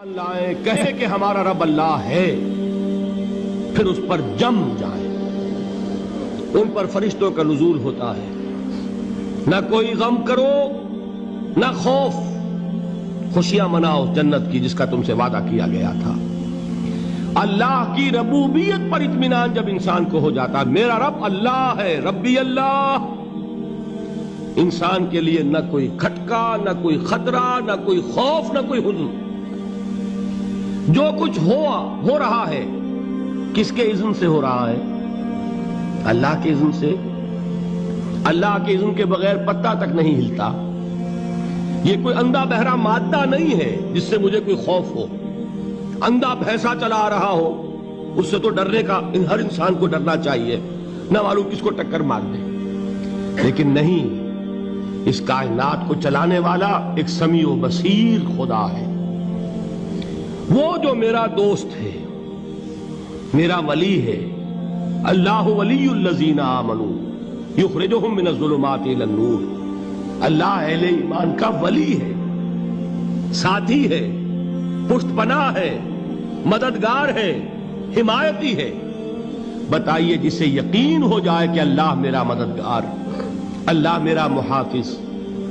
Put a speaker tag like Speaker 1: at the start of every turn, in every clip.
Speaker 1: لائیں کہے کہ ہمارا رب اللہ ہے، پھر اس پر جم جائیں۔ ان پر فرشتوں کا نزول ہوتا ہے، نہ کوئی غم کرو نہ خوف، خوشیاں مناؤ جنت کی جس کا تم سے وعدہ کیا گیا تھا۔ اللہ کی ربوبیت پر اطمینان جب انسان کو ہو جاتا ہے، میرا رب اللہ ہے، ربی اللہ، انسان کے لیے نہ کوئی کھٹکا، نہ کوئی خطرہ، نہ کوئی خوف، نہ کوئی حزن۔ جو کچھ ہو رہا ہے کس کے اذن سے ہو رہا ہے؟ اللہ کے اذن سے۔ اللہ کے اذن کے بغیر پتا تک نہیں ہلتا۔ یہ کوئی اندھا بہرا مادہ نہیں ہے جس سے مجھے کوئی خوف ہو۔ اندھا بھینسا چلا آ رہا ہو اس سے تو ڈرنے کا ہر انسان کو ڈرنا چاہیے، نہ معلوم کس کو ٹکر مار دے۔ لیکن نہیں، اس کائنات کو چلانے والا ایک سمیع و بصیر خدا ہے، وہ جو میرا دوست ہے، میرا ولی ہے۔ اللہ ولی الذین آمنوا یخرجہم من الظلمات الی النور۔ اللہ اہل ایمان کا ولی ہے، ساتھی ہے، پشت پناہ ہے، مددگار ہے، حمایتی ہے۔ بتائیے جسے یقین ہو جائے کہ اللہ میرا مددگار، اللہ میرا محافظ،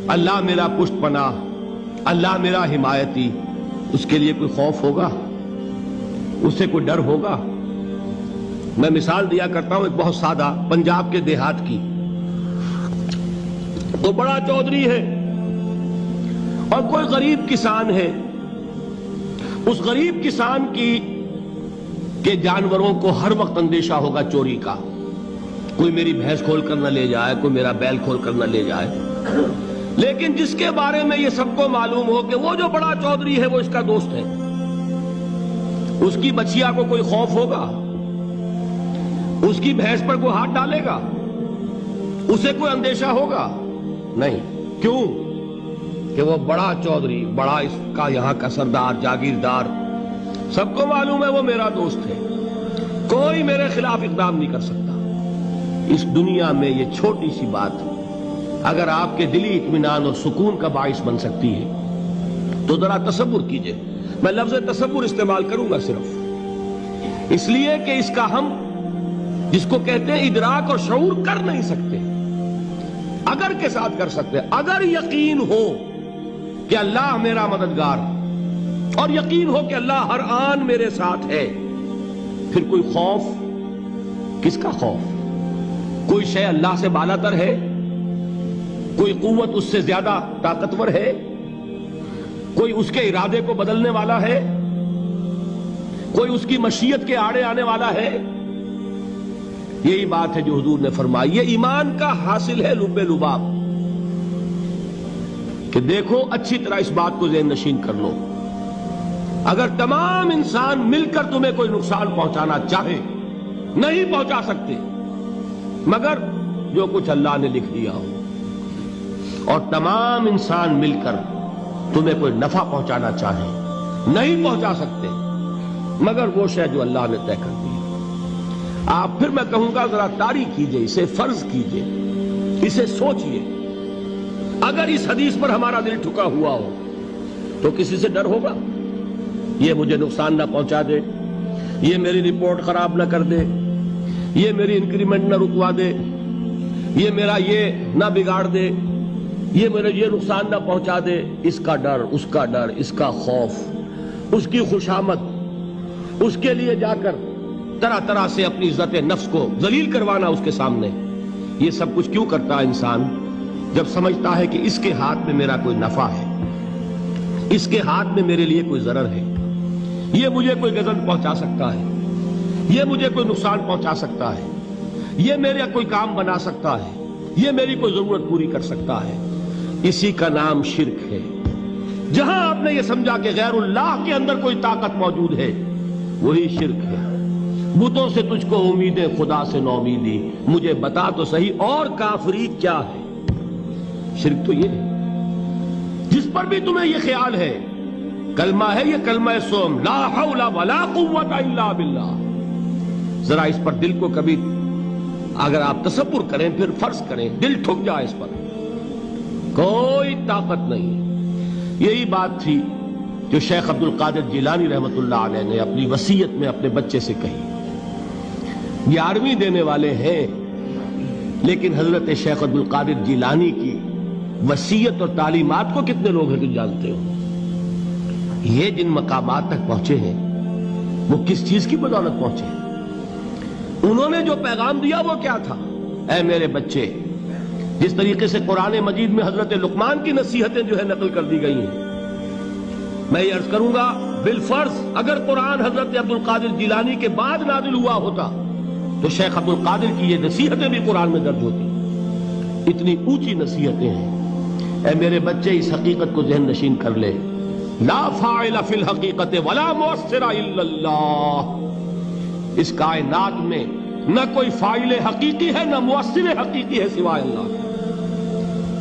Speaker 1: اللہ میرا پشت پناہ، اللہ میرا حمایتی، اس کے لیے کوئی خوف ہوگا؟ اس سے کوئی ڈر ہوگا؟ میں مثال دیا کرتا ہوں ایک بہت سادہ، پنجاب کے دیہات کی۔ تو بڑا چودھری ہے اور کوئی غریب کسان ہے۔ اس غریب کسان کے جانوروں کو ہر وقت اندیشہ ہوگا چوری کا، کوئی میری بھینس کھول کر نہ لے جائے، کوئی میرا بیل کھول کر نہ لے جائے۔ لیکن جس کے بارے میں یہ سب کو معلوم ہو کہ وہ جو بڑا چودھری ہے وہ اس کا دوست ہے، اس کی بچیا کو کوئی خوف ہوگا؟ اس کی بھینس پر کوئی ہاتھ ڈالے گا؟ اسے کوئی اندیشہ ہوگا؟ نہیں۔ کیوں؟ کہ وہ بڑا چودھری، بڑا اس کا یہاں کا سردار، جاگیردار، سب کو معلوم ہے وہ میرا دوست ہے، کوئی میرے خلاف اقدام نہیں کر سکتا۔ اس دنیا میں یہ چھوٹی سی بات اگر آپ کے دلی اطمینان اور سکون کا باعث بن سکتی ہے تو ذرا تصور کیجئے۔ میں لفظ تصور استعمال کروں گا صرف اس لیے کہ اس کا ہم جس کو کہتے ہیں ادراک اور شعور کر نہیں سکتے، اگر کے ساتھ کر سکتے۔ اگر یقین ہو کہ اللہ میرا مددگار اور یقین ہو کہ اللہ ہر آن میرے ساتھ ہے، پھر کوئی خوف؟ کس کا خوف؟ کوئی شے اللہ سے بالاتر ہے؟ کوئی قوت اس سے زیادہ طاقتور ہے؟ کوئی اس کے ارادے کو بدلنے والا ہے؟ کوئی اس کی مشیت کے آڑے آنے والا ہے؟ یہی بات ہے جو حضور نے فرمائی۔ یہ ایمان کا حاصل ہے لب لباب، کہ دیکھو اچھی طرح اس بات کو ذہن نشین کر لو، اگر تمام انسان مل کر تمہیں کوئی نقصان پہنچانا چاہے نہیں پہنچا سکتے مگر جو کچھ اللہ نے لکھ دیا ہو، اور تمام انسان مل کر تمہیں کوئی نفع پہنچانا چاہے نہیں پہنچا سکتے مگر وہ شے جو اللہ نے طے کر دی۔ آپ پھر میں کہوں گا ذرا طاری کیجئے، اسے فرض کیجئے، اسے سوچئے۔ اگر اس حدیث پر ہمارا دل ٹھکا ہوا ہو تو کسی سے ڈر ہوگا؟ یہ مجھے نقصان نہ پہنچا دے، یہ میری رپورٹ خراب نہ کر دے، یہ میری انکریمنٹ نہ رکوا دے، یہ میرا یہ نہ بگاڑ دے، یہ میرے یہ نقصان نہ پہنچا دے۔ اس کا ڈر، اس کا ڈر، اس کا خوف، اس کی خوشامد، اس کے لیے جا کر طرح طرح سے اپنی عزت نفس کو ذلیل کروانا اس کے سامنے، یہ سب کچھ کیوں کرتا ہے انسان؟ جب سمجھتا ہے کہ اس کے ہاتھ میں میرا کوئی نفع ہے، اس کے ہاتھ میں میرے لیے کوئی ضرر ہے، یہ مجھے کوئی غضب پہنچا سکتا ہے، یہ مجھے کوئی نقصان پہنچا سکتا ہے، یہ میرا کوئی کام بنا سکتا ہے، یہ میری کوئی ضرورت پوری کر سکتا ہے، اسی کا نام شرک ہے۔ جہاں آپ نے یہ سمجھا کہ غیر اللہ کے اندر کوئی طاقت موجود ہے وہی شرک ہے۔ بتوں سے تجھ کو امیدیں، خدا سے نومیدی، مجھے بتا تو صحیح اور کافری کیا ہے؟ شرک تو یہ ہے۔ جس پر بھی تمہیں یہ خیال ہے، کلمہ ہے یہ کلمہ سوم، لا حول ولا قوت الا باللہ، ذرا اس پر دل کو کبھی اگر آپ تصور کریں، پھر فرض کریں، دل ٹھک جائے اس پر، کوئی طاقت نہیں۔ یہی بات تھی جو شیخ عبد القادر جیلانی رحمۃ اللہ علیہ نے اپنی وصیت میں اپنے بچے سے کہی. 11ویں دینے والے ہیں، لیکن حضرت شیخ عبد القادر جیلانی کی وصیت اور تعلیمات کو کتنے لوگ ہیں تم جانتے ہو؟ یہ جن مقامات تک پہنچے ہیں وہ کس چیز کی بدولت پہنچے ہیں؟ انہوں نے جو پیغام دیا وہ کیا تھا؟ اے میرے بچے، جس طریقے سے قرآن مجید میں حضرت لقمان کی نصیحتیں جو ہے نقل کر دی گئی ہیں، میں یہ عرض کروں گا بالفرض اگر قرآن حضرت عبد القادر جیلانی کے بعد نازل ہوا ہوتا تو شیخ عبد القادر کی یہ نصیحتیں بھی قرآن میں درج ہوتی. اتنی اونچی نصیحتیں ہیں. اے میرے بچے، اس حقیقت کو ذہن نشین کر لے، لا فاعل فی الحقیقت ولا مؤثر الا اللہ. اس کائنات میں نہ کوئی فاعل حقیقی ہے نہ مؤثر حقیقی ہے سوائے اللہ.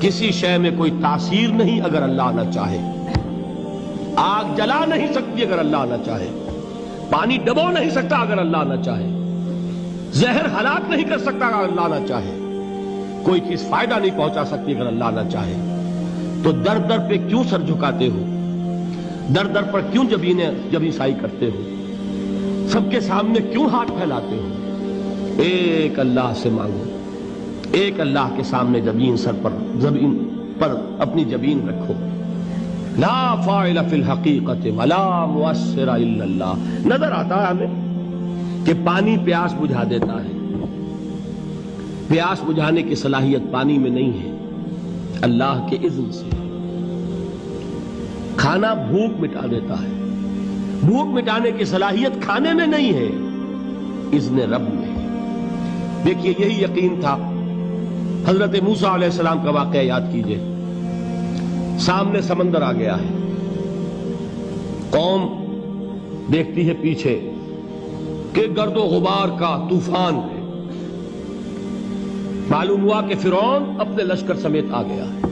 Speaker 1: کسی شے میں کوئی تاثیر نہیں اگر اللہ نہ چاہے. آگ جلا نہیں سکتی اگر اللہ نہ چاہے. پانی ڈبو نہیں سکتا اگر اللہ نہ چاہے. زہر ہلاک نہیں کر سکتا اگر اللہ نہ چاہے. کوئی چیز فائدہ نہیں پہنچا سکتی اگر اللہ نہ چاہے. تو در در پہ کیوں سر جھکاتے ہو؟ در در پر کیوں جبیں سائی کرتے ہو؟ سب کے سامنے کیوں ہاتھ پھیلاتے ہو؟ ایک اللہ سے مانگو. ایک اللہ کے سامنے زمین پر اپنی جبین رکھو. لا فاعل فی الحقیقت ولا مؤثر الا اللہ. نظر آتا ہے ہمیں کہ پانی پیاس بجھا دیتا ہے. پیاس بجھانے کی صلاحیت پانی میں نہیں ہے، اللہ کے اذن سے. کھانا بھوک مٹا دیتا ہے، بھوک مٹانے کی صلاحیت کھانے میں نہیں ہے، اذن رب میں ہے. دیکھیے یہی یقین تھا. حضرت موسیٰ علیہ السلام کا واقعہ یاد کیجئے. سامنے سمندر آ گیا ہے، قوم دیکھتی ہے پیچھے کہ گرد و غبار کا طوفان ہے. معلوم ہوا کہ فرعون اپنے لشکر سمیت آ گیا ہے.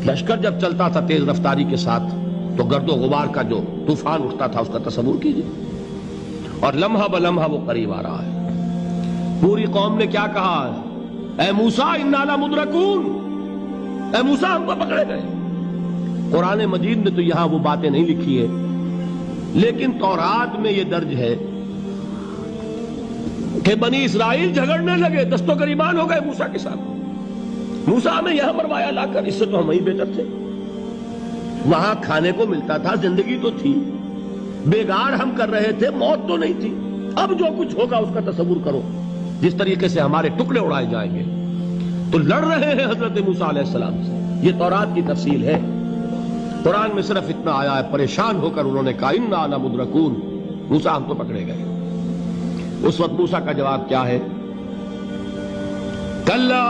Speaker 1: لشکر جب چلتا تھا تیز رفتاری کے ساتھ تو گرد و غبار کا جو طوفان اٹھتا تھا اس کا تصور کیجئے. اور لمحہ بلمحہ وہ قریب آ رہا ہے. پوری قوم نے کیا کہا؟ اے موسیٰ انا لمدرکون، اے موسیٰ ہم کو پکڑے گئے. قرآن مجید میں تو یہاں وہ باتیں نہیں لکھی ہے، لیکن تورات میں یہ درج ہے کہ بنی اسرائیل جھگڑنے لگے، دست و گریبان ہو گئے موسیٰ کے ساتھ. موسیٰ ہمیں یہاں مروایا لا کر، اس سے تو ہم ہی بہتر تھے. وہاں کھانے کو ملتا تھا، زندگی تو تھی، بیگار ہم کر رہے تھے، موت تو نہیں تھی. اب جو کچھ ہوگا اس کا تصور کرو، جس طریقے سے ہمارے ٹکڑے اڑائے جائیں گے. تو لڑ رہے ہیں حضرت موسیٰ علیہ السلام سے. یہ تورات کی تفصیل ہے. قرآن میں صرف اتنا آیا ہے، پریشان ہو کر انہوں نے کہا انا لمدرکون، موسیٰ ہم تو پکڑے گئے. اس وقت موسیٰ کا جواب کیا ہے؟ کلا